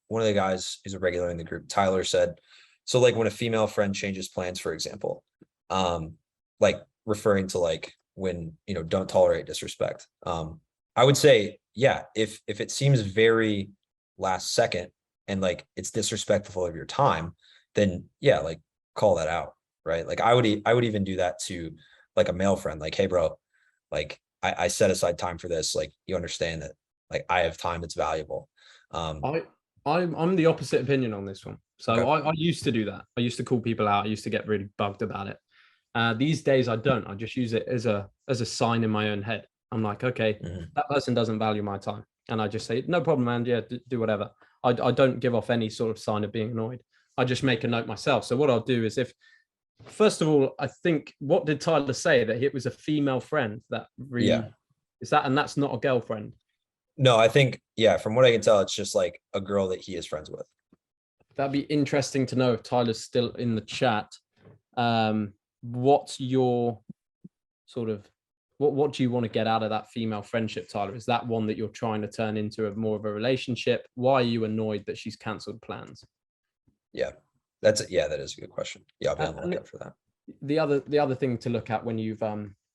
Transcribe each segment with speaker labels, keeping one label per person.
Speaker 1: one of the guys who's a regular in the group, Tyler, said, so like when a female friend changes plans, for example, like referring to like when, don't tolerate disrespect. I would say, yeah, if it seems very last second and like it's disrespectful of your time, then yeah, like call that out, right? Like I would even do that to like a male friend, like, hey bro, like I set aside time for this. Like you understand that like I have time that's valuable.
Speaker 2: I'm the opposite opinion on this one. So
Speaker 1: Okay.
Speaker 2: I used to do that. I used to call people out. I used to get really bugged about it. These days I don't. I just use it as a sign in my own head. I'm like, okay, that person doesn't value my time, and I just say, no problem, man. Yeah, do whatever. I don't give off any sort of sign of being annoyed. I just make a note myself. So what I'll do is, if first of all, I think, what did Tyler say, that it was a female friend that is that, and that's not a girlfriend?
Speaker 1: No, I think, yeah, from what I can tell, it's just like a girl that he is friends with.
Speaker 2: That'd be interesting to know if Tyler's still in the chat. What's your sort of, what do you want to get out of that female friendship, Tyler? Is that one that you're trying to turn into more of a relationship? Why are you annoyed that she's cancelled plans?
Speaker 1: Yeah, that is a good question. Yeah, I'll be on the lookout for that.
Speaker 2: The other thing to look at when you've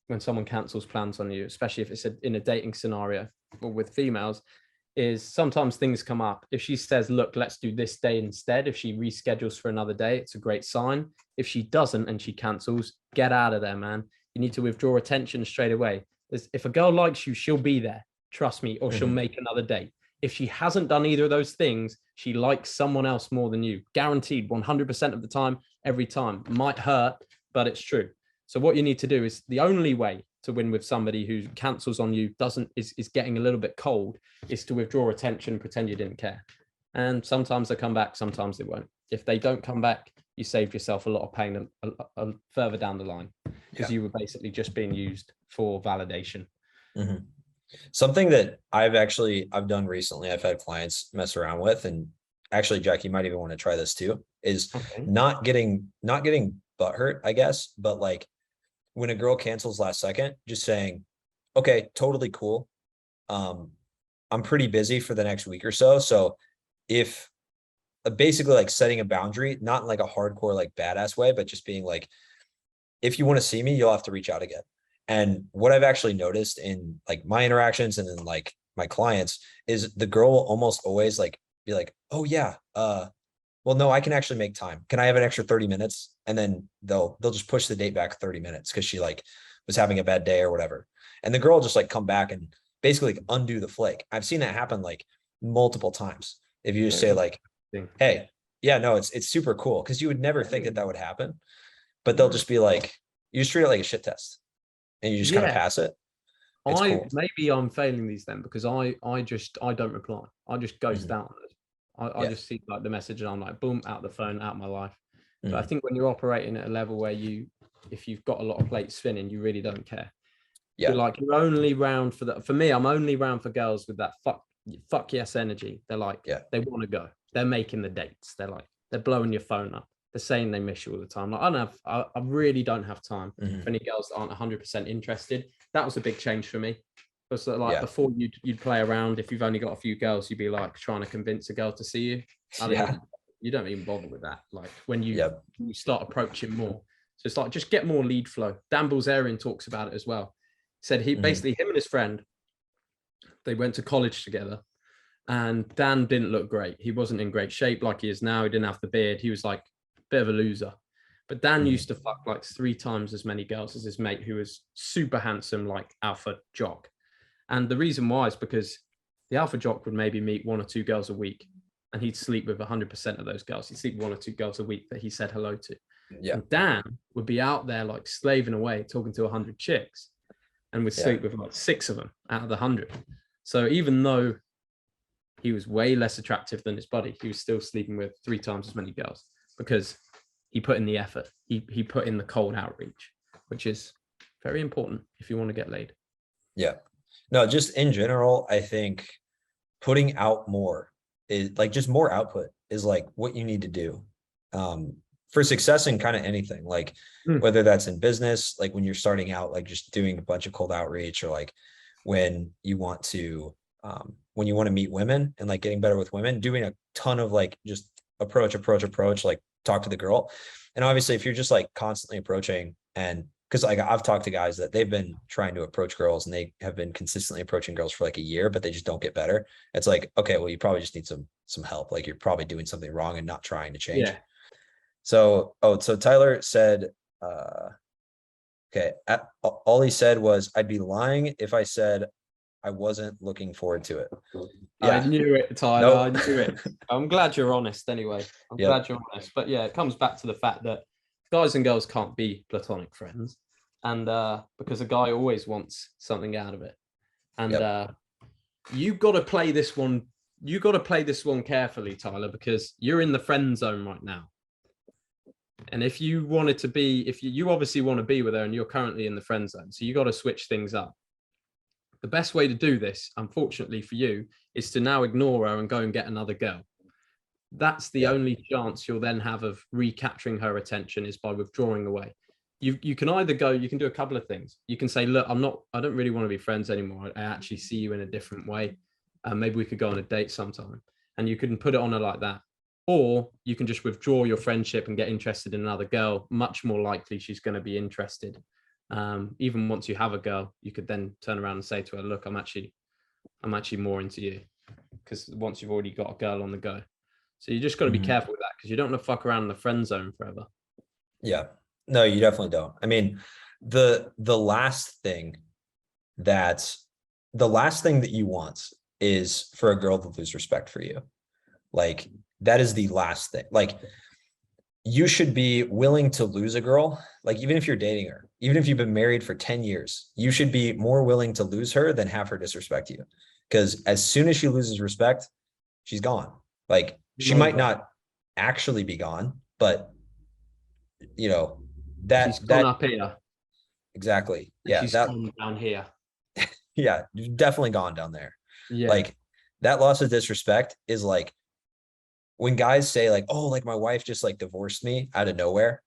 Speaker 2: when someone cancels plans on you, especially if it's in a dating scenario or with females, is sometimes things come up. If she says, look, let's do this day instead, if she reschedules for another day, it's a great sign. If she doesn't and she cancels, get out of there, man. You need to withdraw attention straight away. If a girl likes you, she'll be there, trust me, or she'll make another date. If she hasn't done either of those things, she likes someone else more than you. Guaranteed, 100% of the time, every time. Might hurt, but it's true. So what you need to do is, the only way to win with somebody who cancels on you, is getting a little bit cold, is to withdraw attention, pretend you didn't care. And sometimes they come back, sometimes they won't. If they don't come back, you saved yourself a lot of pain further down the line, because you were basically just being used for validation.
Speaker 1: Something that I've done recently, I've had clients mess around with, and actually, Jack, you might even want to try this too, is not getting butthurt, I guess, but like when a girl cancels last second, just saying, okay, totally cool. I'm pretty busy for the next week or so. So if basically like setting a boundary, not in like a hardcore, like badass way, but just being like, if you want to see me, you'll have to reach out again. And what I've actually noticed in like my interactions and then like my clients is the girl will almost always like be like, oh yeah, well, no, I can actually make time. Can I have an extra 30 minutes? And then they'll just push the date back 30 minutes because she like was having a bad day or whatever. And the girl will just like come back and basically like undo the flake. I've seen that happen like multiple times. If you just say like, hey, yeah, no, it's super cool, because you would never think that would happen, but they'll just be like, you just treat it like a shit test and you just kind of pass it. It's cool.
Speaker 2: Maybe I'm failing these then, because I don't reply. I just ghost down. I just see like the message and I'm like, boom, out the phone, out my life. But I think when you're operating at a level where if you've got a lot of plates spinning, you really don't care. Yeah. You're only round for that. For me, I'm only round for girls with that fuck yes energy. They're like, they want to go. They're making the dates. They're blowing your phone up. They're saying they miss you all the time. Like, I really don't have time for any girls that aren't 100% interested. That was a big change for me. Because like before you'd play around. If you've only got a few girls, you'd be like trying to convince a girl to see you. You don't even bother with that. Like when you start approaching more. So it's like, just get more lead flow. Dan Bilzerian talks about it as well. He said basically him and his friend, they went to college together, and Dan didn't look great. He wasn't in great shape like he is now. He didn't have the beard. He was like a bit of a loser. But Dan used to fuck like 3 times as many girls as his mate, who was super handsome, like alpha jock. And the reason why is because the alpha jock would maybe meet 1 or 2 girls a week, and he'd sleep with 100% of those girls. He'd sleep with 1 or 2 girls a week that he said hello to. And Dan would be out there like slaving away, talking to 100 chicks, and would sleep with like 6 of them out of the 100. So even though he was way less attractive than his buddy, he was still sleeping with 3 times as many girls, because he put in the effort. He put in the cold outreach, which is very important if you want to get laid. Yeah.
Speaker 1: No, just in general, I think putting out more is like, just more output is like what you need to do for success in kind of anything, like whether that's in business, like when you're starting out, like just doing a bunch of cold outreach, or like when you want to when you want to meet women and like getting better with women, doing a ton of like just approach, like talk to the girl. And obviously if you're just like constantly approaching, and because like I've talked to guys that they've been trying to approach girls and they have been consistently approaching girls for like a year, but they just don't get better. It's like, okay, well, you probably just need some help. Like you're probably doing something wrong and not trying to change.
Speaker 2: Yeah.
Speaker 1: So, so Tyler said, okay, all he said was, I'd be lying if I said I wasn't looking forward to it.
Speaker 2: Yeah. I knew it, Tyler.
Speaker 1: Nope.
Speaker 2: I knew it. I'm glad you're honest anyway. I'm
Speaker 1: Yep.
Speaker 2: glad you're honest. But yeah, it comes back to the fact that guys and girls can't be platonic friends. And because a guy always wants something out of it. And you've got to play this one. You got to play this one carefully, Tyler, because you're in the friend zone right now. And if you wanted to be, if you obviously want to be with her and you're currently in the friend zone, so you got to switch things up. The best way to do this, unfortunately for you, is to now ignore her and go and get another girl. That's the only chance you'll then have of recapturing her attention, is by withdrawing away. You can either go, you can do a couple of things. You can say, look, I don't really want to be friends anymore. I actually see you in a different way. Maybe we could go on a date sometime. And you can put it on her like that. Or you can just withdraw your friendship and get interested in another girl. Much more likely she's going to be interested. Even once you have a girl, you could then turn around and say to her, look, I'm actually more into you, because once you've already got a girl on the go. So you just got to be careful with that, because you don't want to fuck around in the friend zone forever.
Speaker 1: Yeah, no, you definitely don't. I mean, the last thing that you want is for a girl to lose respect for you. Like, that is the last thing. Like, you should be willing to lose a girl. Like, even if you're dating her, even if you've been married for 10 years, you should be more willing to lose her than have her disrespect you. Because as soon as she loses respect, she's gone. Like, she might not actually be gone, but you know,
Speaker 2: she's gone up here.
Speaker 1: Exactly. Yeah.
Speaker 2: She's gone down here.
Speaker 1: Yeah. You've definitely gone down there.
Speaker 2: Yeah.
Speaker 1: Like, that loss of disrespect is like, when guys say like, oh, like my wife just like divorced me out of nowhere.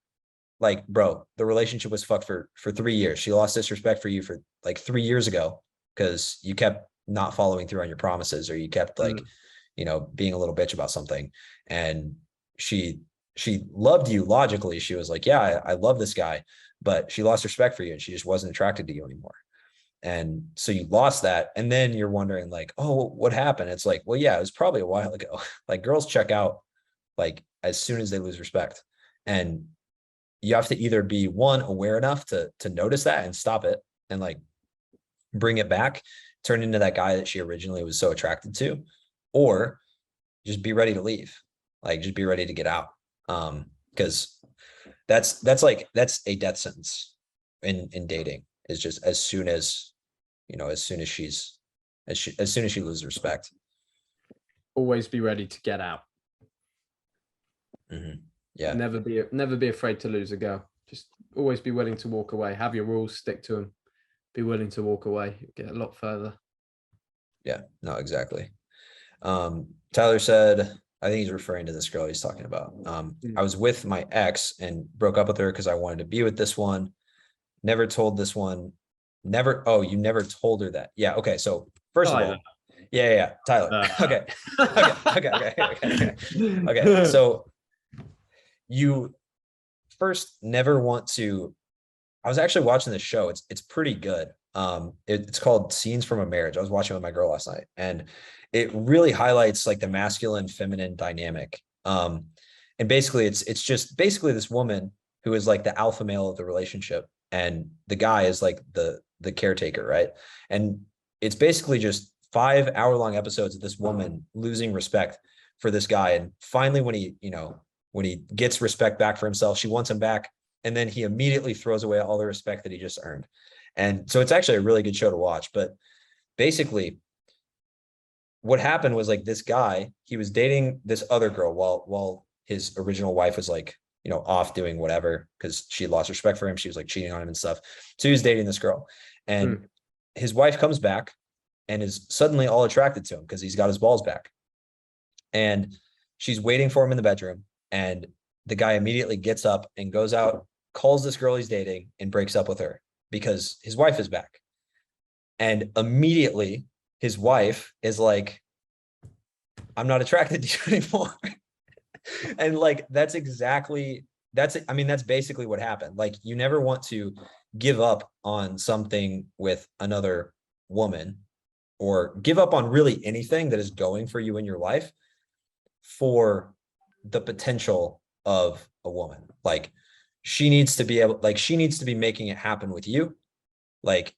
Speaker 1: Like, bro, the relationship was fucked for 3 years. She lost disrespect for you for like 3 years ago because you kept not following through on your promises, or you kept like, being a little bitch about something. And she loved you logically. She was like, yeah, I love this guy, but she lost respect for you and she just wasn't attracted to you anymore. And so you lost that. And then you're wondering like, oh, what happened? It's like, well, yeah, it was probably a while ago. Like, girls check out like as soon as they lose respect. And you have to either be, one, aware enough to notice that and stop it and like bring it back, turn into that guy that she originally was so attracted to, or just be ready to leave. Like, just be ready to get out. Because that's a death sentence in dating, is just as soon as she loses respect.
Speaker 2: Always be ready to get out.
Speaker 1: Yeah.
Speaker 2: Never be afraid to lose a girl. Just always be willing to walk away. Have your rules, stick to them. Be willing to walk away. Get a lot further.
Speaker 1: Yeah, no, exactly. Tyler said, I think he's referring to this girl he's talking about. I was with my ex and broke up with her because I wanted to be with this one. Never told this one. Oh, you never told her that. Yeah. Okay. So first of all, yeah. Tyler. Okay. So you first never want to. I was actually watching this show. It's pretty good. It's called Scenes from a Marriage. I was watching with my girl last night, and it really highlights like the masculine feminine dynamic. And basically it's just basically this woman who is like the alpha male of the relationship, and the guy is like the caretaker, right? And it's basically just 5-hour-long episodes of this woman losing respect for this guy. And finally, when he gets respect back for himself, she wants him back. And then he immediately throws away all the respect that he just earned. And so it's actually a really good show to watch. But basically what happened was, like, this guy, he was dating this other girl while his original wife was like, off doing whatever, because she lost respect for him. She was like cheating on him and stuff. So he was dating this girl, and his wife comes back and is suddenly all attracted to him because he's got his balls back. And she's waiting for him in the bedroom. And the guy immediately gets up and goes out, calls this girl he's dating, and breaks up with her because his wife is back. And immediately his wife is like, I'm not attracted to you anymore. And like, that's basically what happened. Like, you never want to give up on something with another woman, or give up on really anything that is going for you in your life for the potential of a woman. Like, she needs to be making it happen with you. Like,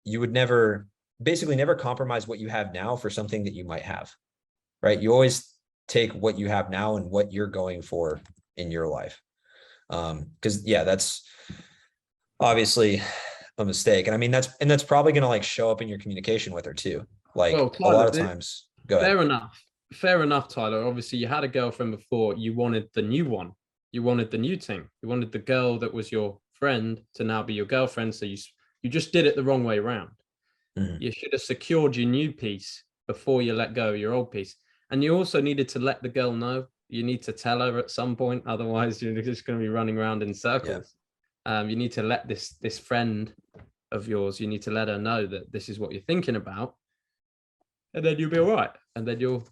Speaker 1: you would never compromise what you have now for something that you might have, right? You always take what you have now and what you're going for in your life. Because that's obviously a mistake. And I mean, that's probably going to like show up in your communication with her too. Like,
Speaker 2: Well,
Speaker 1: a lot
Speaker 2: Tyler,
Speaker 1: of times, go ahead.
Speaker 2: fair enough, Tyler. Obviously, you had a girlfriend before. You wanted the new one. You wanted the new thing. You wanted the girl that was your friend to now be your girlfriend. So you just did it the wrong way around.
Speaker 1: Mhm.
Speaker 2: You should have secured your new piece before you let go of your old piece. And you also needed to let the girl know. You need to tell her at some point. Otherwise, you're just going to be running around in circles. You need to let this friend of yours, you need to let her know that this is what you're thinking about, and then you'll be all right. And then you'll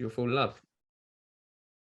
Speaker 2: fall in love.